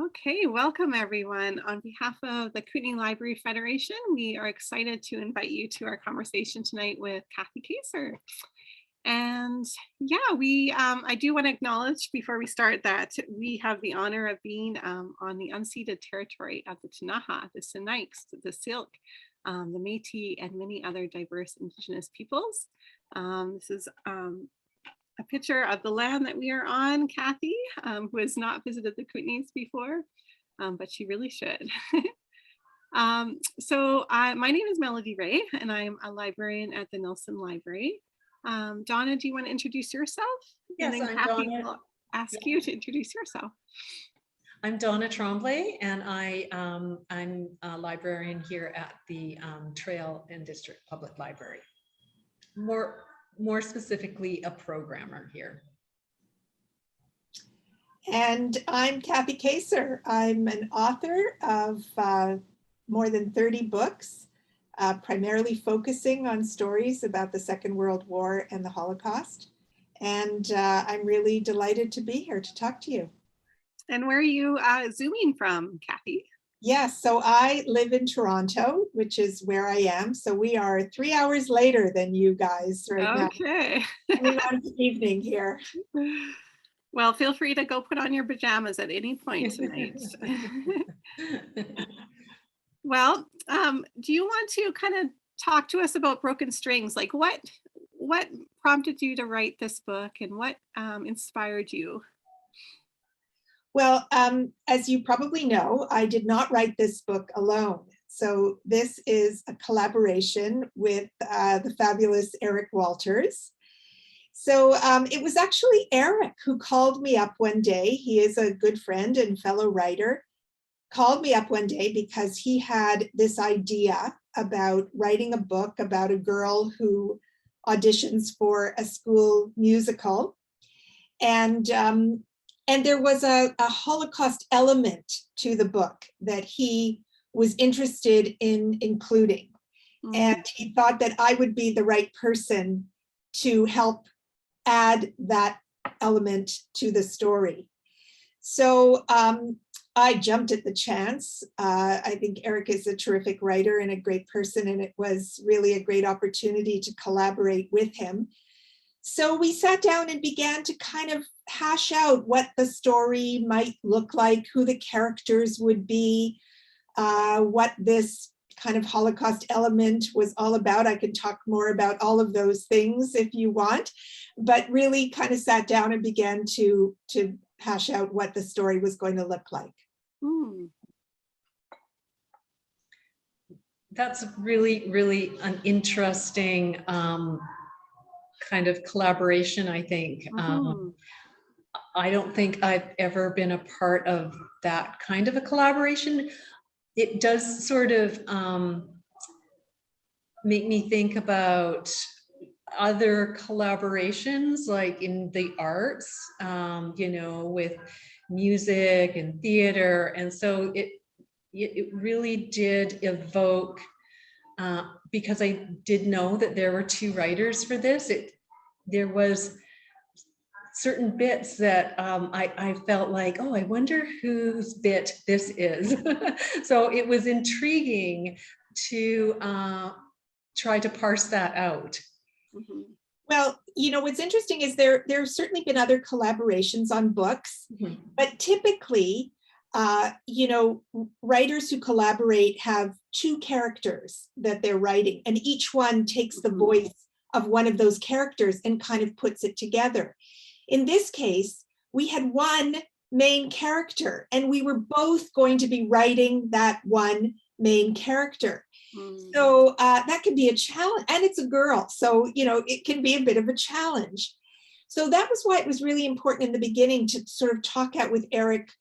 Okay, welcome everyone. On behalf of the Kootenay Library Federation, we are excited to invite you to our conversation tonight with Kathy Kacer. And yeah, I do want to acknowledge before we start that we have the honor of being on the unceded territory of the Ktunaxa, the Sinixt, the Syilx, the Métis, and many other diverse Indigenous peoples. This is a picture of the land that we are on, Kathy, who has not visited the Kootenays before, but she really should. My name is Melody Ray, and I'm a librarian at the Nelson Library. Donna, do you want to introduce yourself? Yes, and then I'm Kathy Donna. will ask you to introduce yourself. I'm Donna Tremblay, and I'm a librarian here at the Trail and District Public Library. More specifically, a programmer here. And I'm Kathy Kacer. I'm an author of more than 30 books, primarily focusing on stories about the Second World War and the Holocaust. And I'm really delighted to be here to talk to you. And where are you Zooming from, Kathy? Yes, so I live in Toronto, which is where I am. So we are 3 hours later than you guys right now. Okay. Coming on to evening here. Well, feel free to go put on your pajamas at any point tonight. Well, do you want to kind of talk to us about Broken Strings? Like what prompted you to write this book and what inspired you? Well, as you probably know, I did not write this book alone. So this is a collaboration with the fabulous Eric Walters. So it was actually Eric who called me up one day. He is a good friend and fellow writer. Called me up one day because he had this idea about writing a book about a girl who auditions for a school musical. And there was a Holocaust element to the book that he was interested in including. Mm-hmm. And he thought that I would be the right person to help add that element to the story. So I jumped at the chance. I think Eric is a terrific writer and a great person, and it was really a great opportunity to collaborate with him. So we sat down and began to kind of hash out what the story might look like, who the characters would be, what this kind of Holocaust element was all about. I can talk more about all of those things if you want, but really kind of sat down and began to hash out what the story was going to look like. That's really, really an interesting kind of collaboration, I think. I don't think I've ever been a part of that kind of a collaboration. It does sort of make me think about other collaborations, like in the arts, with music and theater. And so it really did evoke, because I did know that there were two writers for this. There was certain bits that I felt like, oh, I wonder whose bit this is. So it was intriguing to try to parse that out. Mm-hmm. Well, what's interesting is there's certainly been other collaborations on books, mm-hmm. but typically, writers who collaborate have two characters that they're writing, and each one takes the voice of one of those characters and kind of puts it together. In this case, we had one main character, and we were both going to be writing that one main character. So that can be a challenge, and it's a girl, so it can be a bit of a challenge. So that was why it was really important in the beginning to sort of talk out with Eric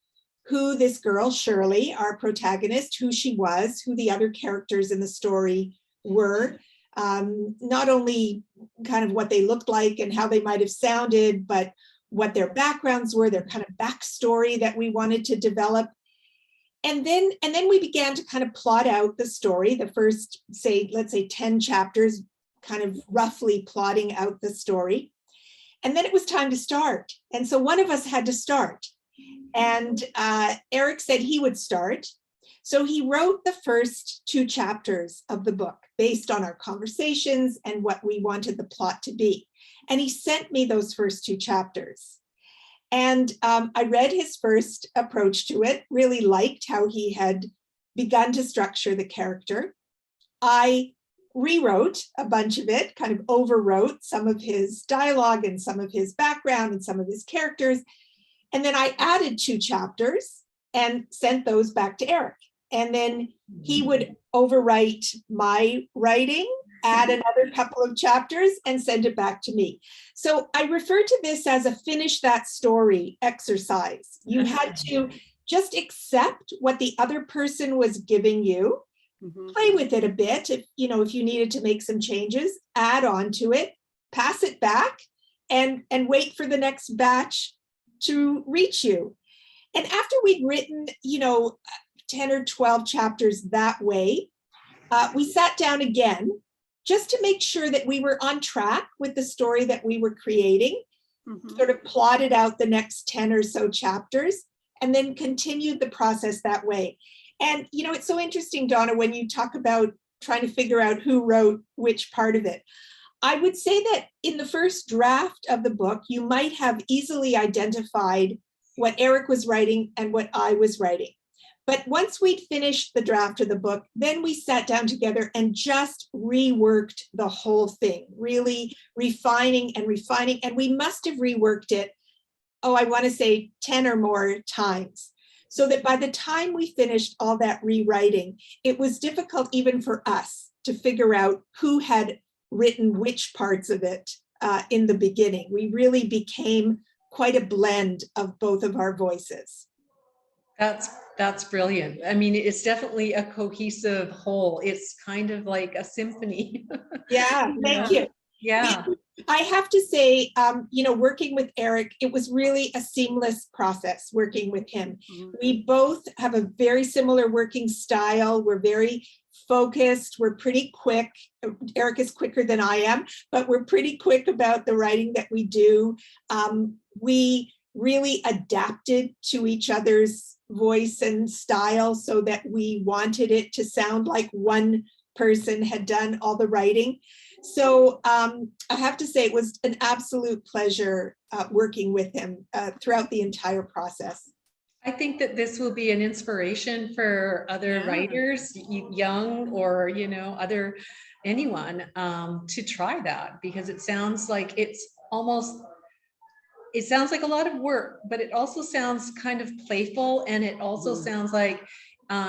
who this girl, Shirley, our protagonist, who she was, who the other characters in the story were, not only kind of what they looked like and how they might have sounded, but what their backgrounds were, their kind of backstory that we wanted to develop. And then we began to kind of plot out the story, the first, let's say 10 chapters, kind of roughly plotting out the story. And then it was time to start. And so one of us had to start. And Eric said he would start. So he wrote the first 2 chapters of the book based on our conversations and what we wanted the plot to be. And he sent me those first 2 chapters. And I read his first approach to it, really liked how he had begun to structure the character. I rewrote a bunch of it, kind of overwrote some of his dialogue and some of his background and some of his characters. And then I added 2 chapters and sent those back to Eric. And then he would overwrite my writing, add another couple of chapters, and send it back to me. So I refer to this as a finish that story exercise. You had to just accept what the other person was giving you, play with it a bit. If you needed to make some changes, add on to it, pass it back, and wait for the next batch to reach you. And after we'd written, 10 or 12 chapters that way, we sat down again just to make sure that we were on track with the story that we were creating, sort of plotted out the next 10 or so chapters, and then continued the process that way. And, it's so interesting, Donna, when you talk about trying to figure out who wrote which part of it. I would say that in the first draft of the book, you might have easily identified what Eric was writing and what I was writing. But once we'd finished the draft of the book, then we sat down together and just reworked the whole thing, really refining. And we must have reworked it, I want to say 10 or more times. So that by the time we finished all that rewriting, it was difficult even for us to figure out who had written which parts of it in the beginning. We really became quite a blend of both of our voices. That's brilliant. I mean, it's definitely a cohesive whole. It's kind of like a symphony. Yeah, thank you. Yeah. I have to say, working with Eric, it was really a seamless process working with him. We both have a very similar working style. We're very focused. We're pretty quick. Eric is quicker than I am, but we're pretty quick about the writing that we do. We really adapted to each other's voice and style so that we wanted it to sound like one person had done all the writing. So I have to say it was an absolute pleasure working with him throughout the entire process. I think that this will be an inspiration for other writers, young or, anyone to try that, because it sounds like it sounds like a lot of work, but it also sounds kind of playful. And it also sounds like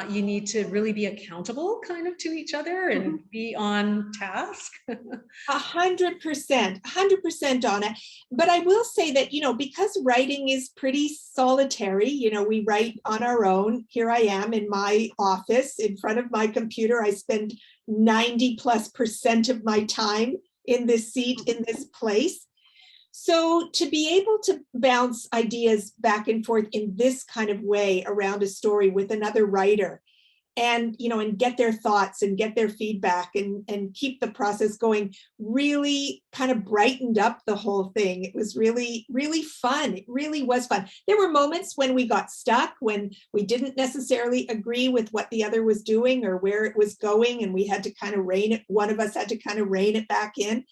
you need to really be accountable kind of to each other and be on task. 100%, Donna. But I will say that, because writing is pretty solitary, we write on our own. Here I am in my office in front of my computer. I spend 90+% of my time in this seat, in this place. So to be able to bounce ideas back and forth in this kind of way around a story with another writer and, and get their thoughts and get their feedback and keep the process going really kind of brightened up the whole thing. It was really, really fun. It really was fun. There were moments when we got stuck, when we didn't necessarily agree with what the other was doing or where it was going, and we had to kind of rein it. One of us had to kind of rein it back in.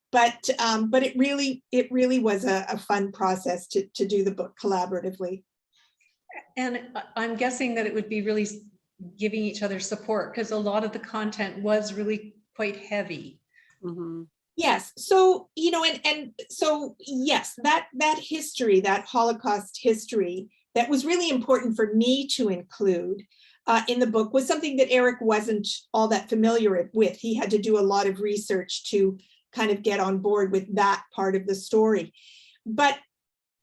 But it really was a fun process to do the book collaboratively. And I'm guessing that it would be really giving each other support, because a lot of the content was really quite heavy. Yes. So, so yes, that history, that Holocaust history, that was really important for me to include in the book, was something that Eric wasn't all that familiar with. He had to do a lot of research to kind of get on board with that part of the story. But,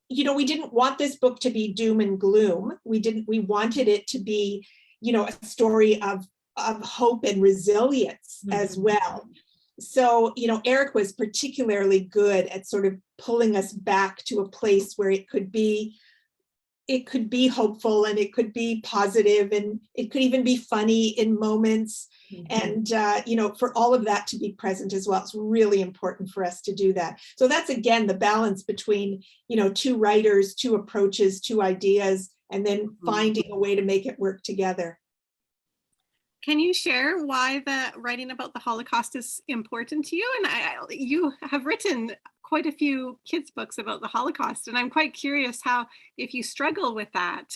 we didn't want this book to be doom and gloom. We wanted it to be, a story of hope and resilience as well. So, Eric was particularly good at sort of pulling us back to a place where it could be hopeful and it could be positive and it could even be funny in moments. And, for all of that to be present as well, it's really important for us to do that. So that's, again, the balance between, two writers, two approaches, two ideas, and then finding a way to make it work together. Can you share why the writing about the Holocaust is important to you? And you have written quite a few kids' books about the Holocaust, and I'm quite curious how, if you struggle with that,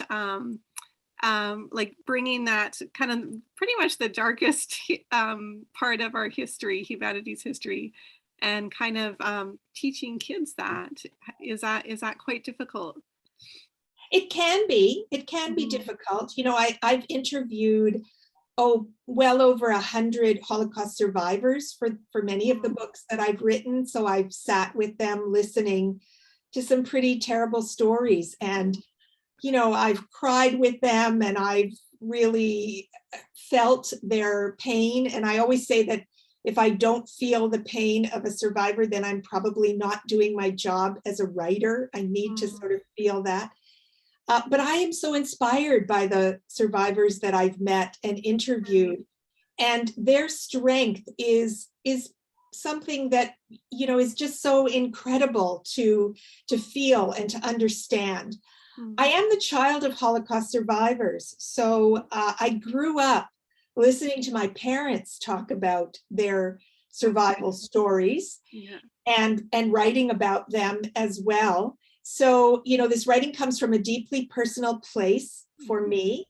like bringing that kind of pretty much the darkest part of our history, humanity's history, and kind of teaching kids that. Is that quite difficult? It can be difficult. You know, I've interviewed well over 100 Holocaust survivors for many of the books that I've written. So I've sat with them listening to some pretty terrible stories, and you know, I've cried with them, and I've really felt their pain. And I always say that if I don't feel the pain of a survivor, then I'm probably not doing my job as a writer. I need to sort of feel that. But I am so inspired by the survivors that I've met and interviewed, and their strength is something that, you know, is just so incredible to feel and to understand. I am the child of Holocaust survivors, so I grew up listening to my parents talk about their survival stories, and writing about them as well. So, you know, this writing comes from a deeply personal place for me.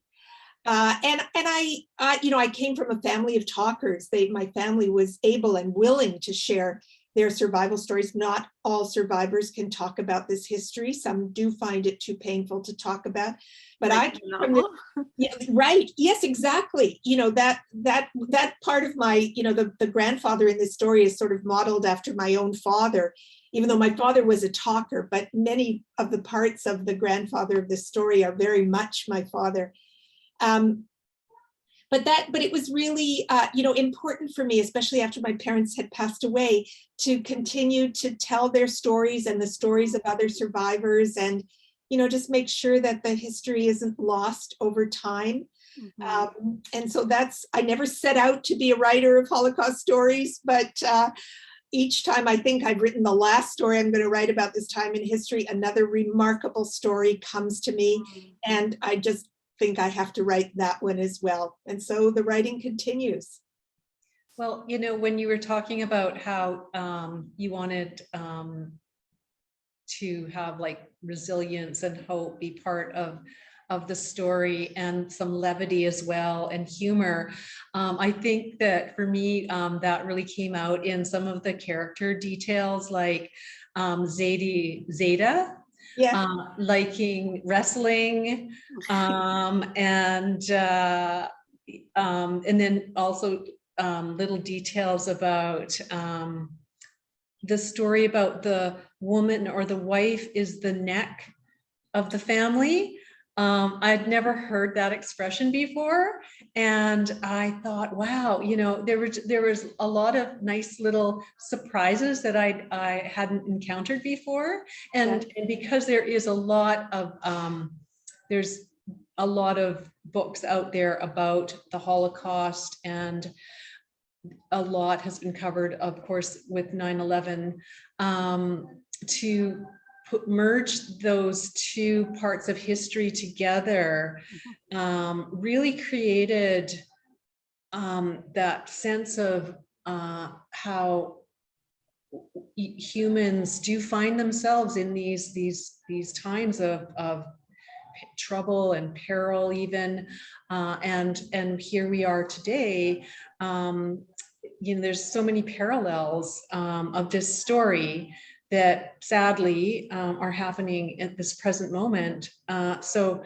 And I, you know, I came from a family of talkers. My family was able and willing to share their survival stories. Not all survivors can talk about this history. Some do find it too painful to talk about. But I came from yeah, right. Yes, exactly. You know, that part of my, you know, the grandfather in this story is sort of modeled after my own father, even though my father was a talker, but many of the parts of the grandfather of this story are very much my father. But it was really, you know, important for me, especially after my parents had passed away, to continue to tell their stories and the stories of other survivors, and, you know, just make sure that the history isn't lost over time. And so I never set out to be a writer of Holocaust stories, but each time I think I've written the last story I'm going to write about this time in history, another remarkable story comes to me, and I just think I have to write that one as well. And so the writing continues. Well, you know, when you were talking about how you wanted to have like resilience and hope be part of the story, and some levity as well, and humor, I think that for me, that really came out in some of the character details, like Zeta, liking wrestling, and then also little details about the story about the woman, or the wife is the neck of the family. I'd never heard that expression before, and I thought, wow, you know, there was a lot of nice little surprises that I hadn't encountered before, and because there is a lot of there's a lot of books out there about the Holocaust, and a lot has been covered, of course, with 9/11, to merge those two parts of history together, really created that sense of how humans do find themselves in these times of trouble and peril, even, and here we are today. You know, there's so many parallels of this story that sadly are happening at this present moment. So,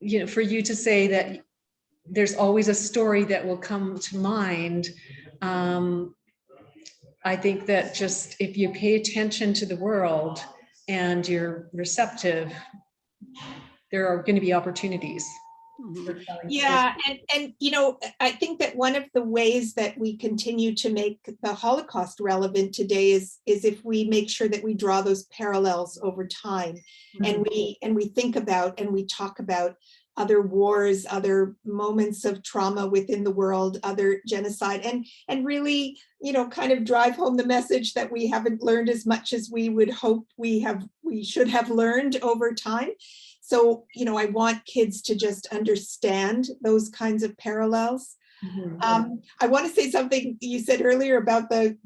you know, for you to say that there's always a story that will come to mind, I think that just if you pay attention to the world and you're receptive, there are going to be opportunities. Yeah, and you know, I think that one of the ways that we continue to make the Holocaust relevant today is if we make sure that we draw those parallels over time, and we think about and we talk about other wars, other moments of trauma within the world, other genocide, and really, you know, kind of drive home the message that we haven't learned as much as we would hope we should have learned over time. So, I want kids to just understand those kinds of parallels. I want to say something you said earlier about the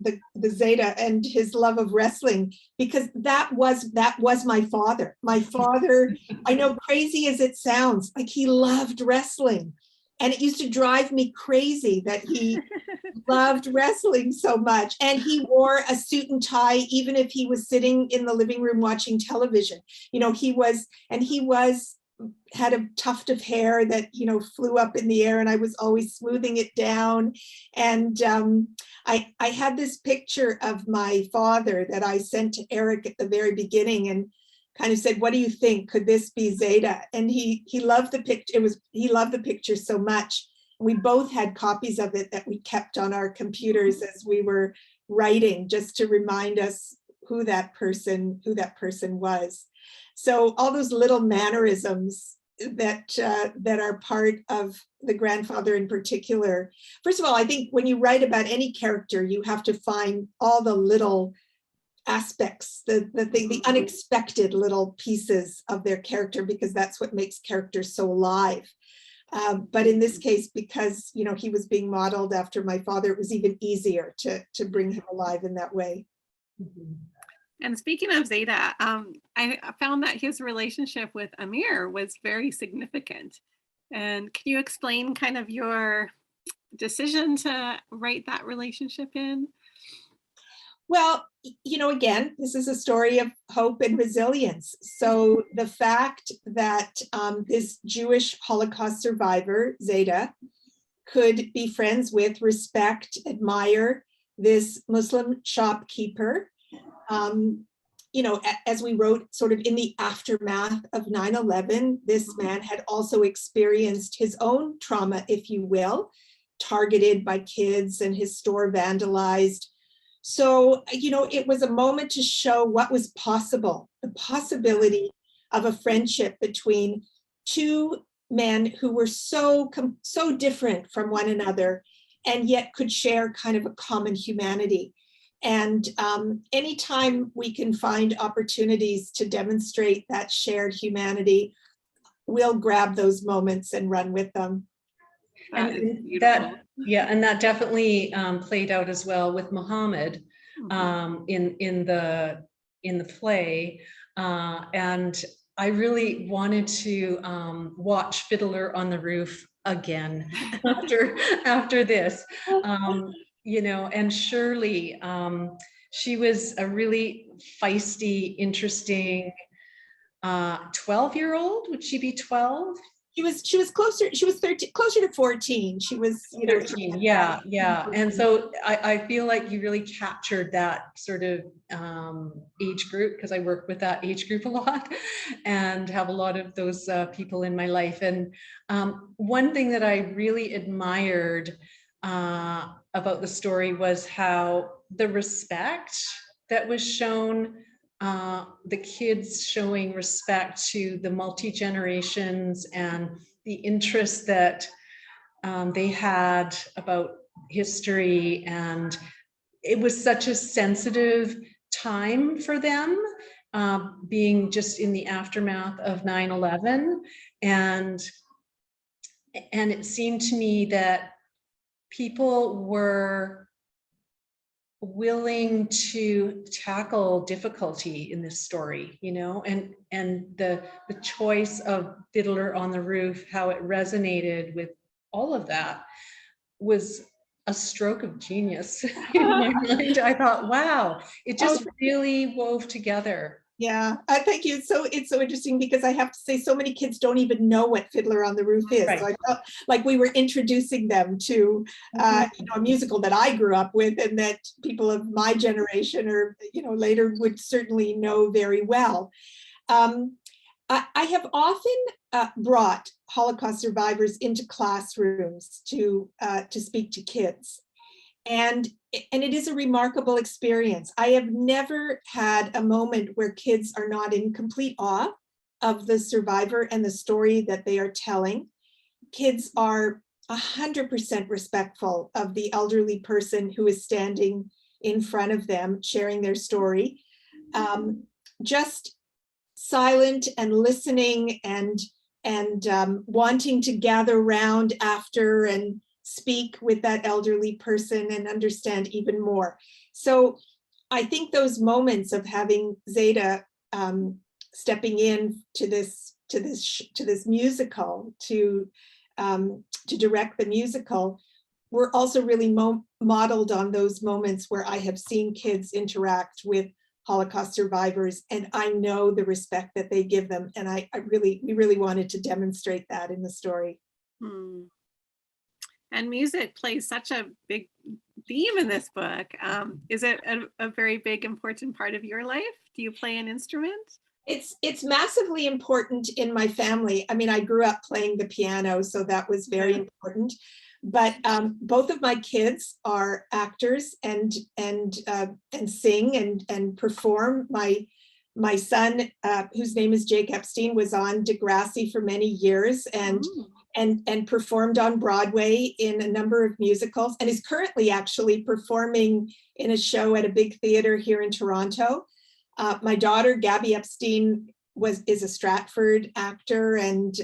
Zeta and his love of wrestling, because that was my father. My father, I know, crazy as it sounds, like he loved wrestling. And it used to drive me crazy that he loved wrestling so much. And he wore a suit and tie, even if he was sitting in the living room watching television. He had a tuft of hair that, flew up in the air, and I was always smoothing it down. And I had this picture of my father that I sent to Eric at the very beginning and kind of said, what do you think? Could this be Zeta? And he loved the picture. He loved the picture so much. We both had copies of it that we kept on our computers as we were writing, just to remind us who that person was. So all those little mannerisms that are part of the grandfather in particular. First of all, I think when you write about any character, you have to find all the little aspects, the unexpected little pieces of their character, because that's what makes characters so alive. But in this case, because he was being modeled after my father, it was even easier to bring him alive in that way. And speaking of Zeta, I found that his relationship with Amir was very significant. And can you explain kind of your decision to write that relationship in? Well, again, this is a story of hope and resilience. So the fact that this Jewish Holocaust survivor, Zeta, could be friends with, respect, admire this Muslim shopkeeper, as we wrote sort of in the aftermath of 9/11, this man had also experienced his own trauma, if you will, targeted by kids and his store vandalized. So, it was a moment to show what was possible, the possibility of a friendship between two men who were so different from one another, and yet could share kind of a common humanity. And anytime we can find opportunities to demonstrate that shared humanity, we'll grab those moments and run with them. And that definitely played out as well with Muhammad in the play, and I really wanted to watch Fiddler on the Roof again after this, and Shirley, she was a really feisty, interesting 12-year-old. Would she be 12? She was closer, she was 13, closer to 14. She was 13. Yeah. And so I feel like you really captured that sort of age group, because I work with that age group a lot and have a lot of those people in my life. And one thing that I really admired about the story was how the respect that was shown, the kids showing respect to the multi-generations and the interest that they had about history. And it was such a sensitive time for them, being just in the aftermath of 9/11. And it seemed to me that people were willing to tackle difficulty in this story, and the choice of Fiddler on the Roof, how it resonated with all of that, was a stroke of genius in my mind. I thought, wow, it just really wove together. Yeah, thank you. It's so interesting, because I have to say, so many kids don't even know what Fiddler on the Roof is. Right. So I felt like we were introducing them to a musical that I grew up with, and that people of my generation or later would certainly know very well. I have often brought Holocaust survivors into classrooms to speak to kids. And it is a remarkable experience. I have never had a moment where kids are not in complete awe of the survivor and the story that they are telling. Kids are 100% respectful of the elderly person who is standing in front of them, sharing their story. Just silent and listening and wanting to gather round after and speak with that elderly person and understand even more. So I think those moments of having Zeta stepping in to this musical to direct the musical were also really modeled on those moments where I have seen kids interact with Holocaust survivors, and I know the respect that they give them. And we really wanted to demonstrate that in the story. And music plays such a big theme in this book. Is it a very big, important part of your life? Do you play an instrument? It's massively important in my family. I mean, I grew up playing the piano, so that was very important. But both of my kids are actors and sing and perform. My son, whose name is Jake Epstein, was on Degrassi for many years and performed on Broadway in a number of musicals, and is currently actually performing in a show at a big theater here in Toronto. My daughter, Gabby Epstein, is a Stratford actor and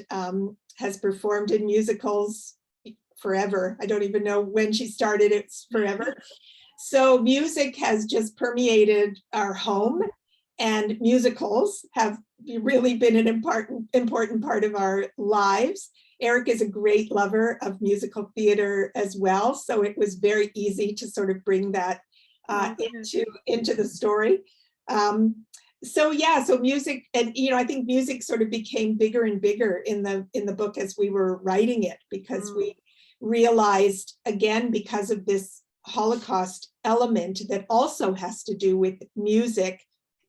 has performed in musicals forever. I don't even know when she started, it's forever. So music has just permeated our home, and musicals have really been an important part of our lives. Eric is a great lover of musical theater as well, so it was very easy to sort of bring that into the story. So music, and I think music sort of became bigger and bigger in the book as we were writing it, because we realized, again, because of this Holocaust element that also has to do with music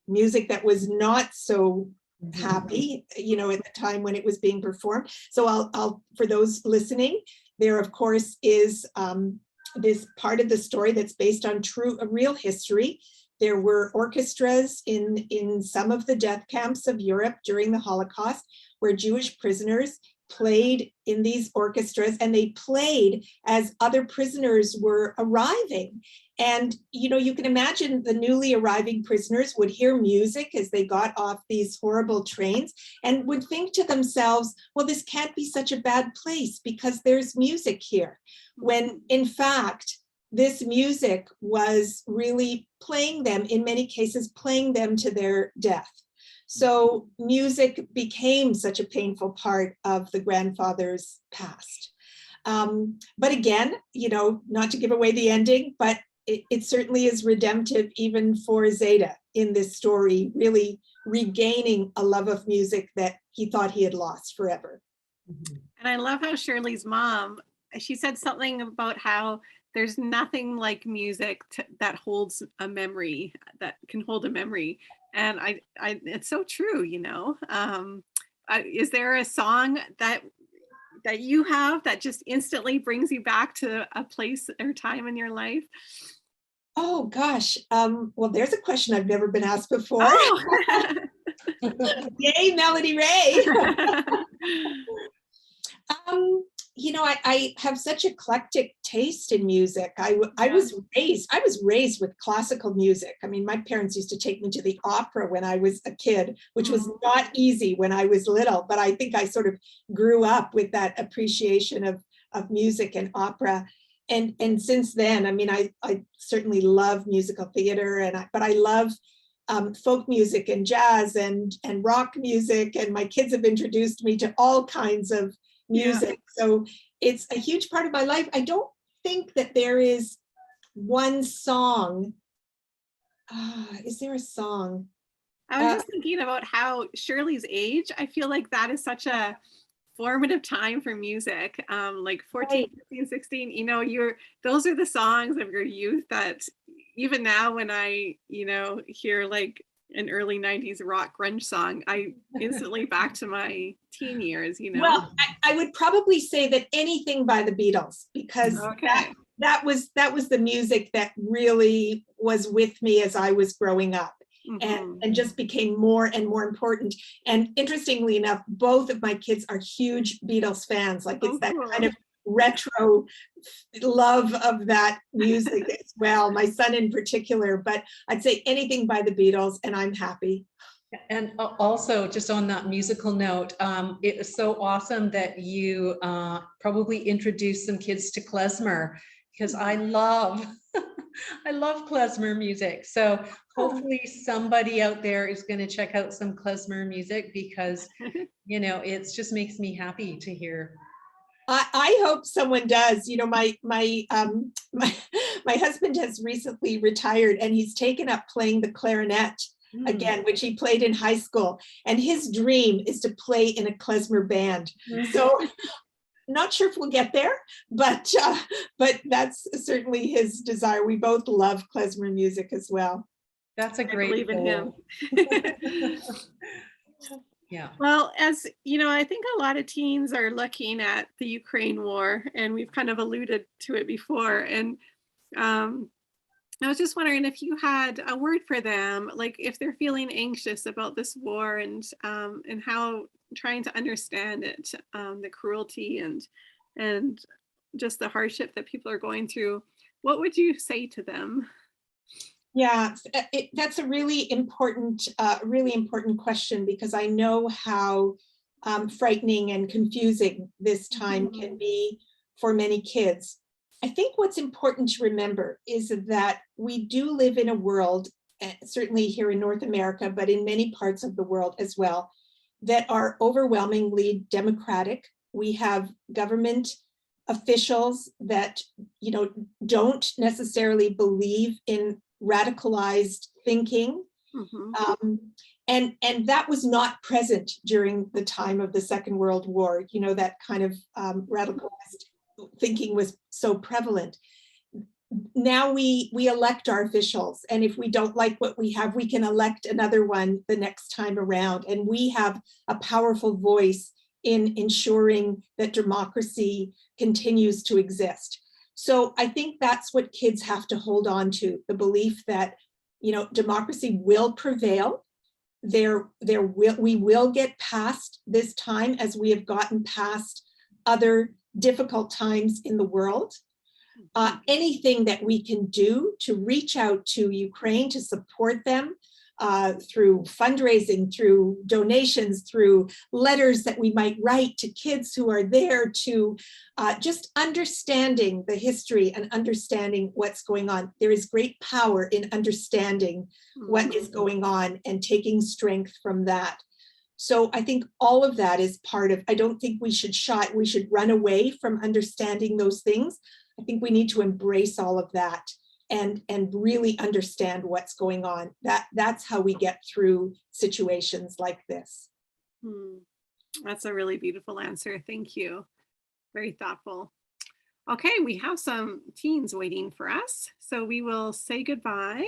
that was not so happy, at the time when it was being performed. So I'll for those listening, there of course is this part of the story that's based on a real history. There were orchestras in some of the death camps of Europe during the Holocaust where Jewish prisoners played in these orchestras, and they played as other prisoners were arriving. And, you can imagine the newly arriving prisoners would hear music as they got off these horrible trains and would think to themselves, well, this can't be such a bad place because there's music here. When in fact, this music was really playing them, in many cases, playing them to their death. So music became such a painful part of the grandfather's past. But again, not to give away the ending, but it certainly is redemptive even for Zeta in this story, really regaining a love of music that he thought he had lost forever. And I love how Shirley's mom, she said something about how there's nothing like music that holds a memory, that can hold a memory. And it's so true, is there a song that you have that just instantly brings you back to a place or time in your life? Oh gosh, well, there's a question I've never been asked before. Oh. Yay, Melody Ray. I have such eclectic taste in music. I was raised with classical music. I mean, my parents used to take me to the opera when I was a kid, which was not easy when I was little, but I think I sort of grew up with that appreciation of music and opera. And since then, I mean, I certainly love musical theater, but I love folk music and jazz and rock music, and my kids have introduced me to all kinds of music. So it's a huge part of my life. I don't think that there is one song. Is there a song? I was just thinking about how Shirley's age, I feel like that is such a formative time for music, like 14, 15, 16, those are the songs of your youth that even now when I, hear like an early 90s rock grunge song, I instantly back to my teen years, Well, I would probably say that anything by the Beatles, because that was the music that really was with me as I was growing up. And just became more and more important. And interestingly enough, both of my kids are huge Beatles fans. Like it's that kind of retro love of that music as well. My son in particular, but I'd say anything by the Beatles and I'm happy. And also, just on that musical note, it was so awesome that you probably introduced some kids to klezmer, because I love, I love klezmer music. So hopefully somebody out there is going to check out some klezmer music, because, you know, it just makes me happy to hear. I hope someone does. You know, my husband has recently retired, and he's taken up playing the clarinet again, which he played in high school. And his dream is to play in a klezmer band. So not sure if we'll get there, but that's certainly his desire. We both love klezmer music as well. That's a great believe in him. Yeah. Well, as you know, I think a lot of teens are looking at the Ukraine war, and we've kind of alluded to it before. And I was just wondering if you had a word for them, like if they're feeling anxious about this war, and how trying to understand it, the cruelty and just the hardship that people are going through. What would you say to them? Yeah, that's a really important question, because I know how frightening and confusing this time can be for many kids. I think what's important to remember is that we do live in a world, certainly here in North America, but in many parts of the world as well, that are overwhelmingly democratic. We have government officials that, you know, don't necessarily believe in radicalized thinking. And that was not present during the time of the Second World War. You know, that kind of radicalized thinking was so prevalent. Now we elect our officials, and if we don't like what we have, we can elect another one the next time around. And we have a powerful voice in ensuring that democracy continues to exist. So I think that's what kids have to hold on to, the belief that, you know, democracy will prevail. We will get past this time, as we have gotten past other difficult times in the world. Anything that we can do to reach out to Ukraine, to support them through fundraising, through donations, through letters that we might write to kids who are there, to just understanding the history and understanding what's going on. There is great power in understanding what is going on and taking strength from that. So I think all of that is part of, I don't think we should run away from understanding those things. I think we need to embrace all of that and really understand what's going on. That's how we get through situations like this. That's a really beautiful answer. Thank you. Very thoughtful. Okay, we have some teens waiting for us, so we will say goodbye.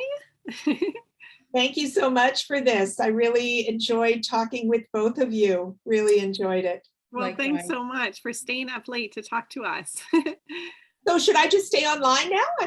Thank you so much for this. I really enjoyed talking with both of you. Really enjoyed it. Well, Likewise. Thanks so much for staying up late to talk to us. So should I just stay online now?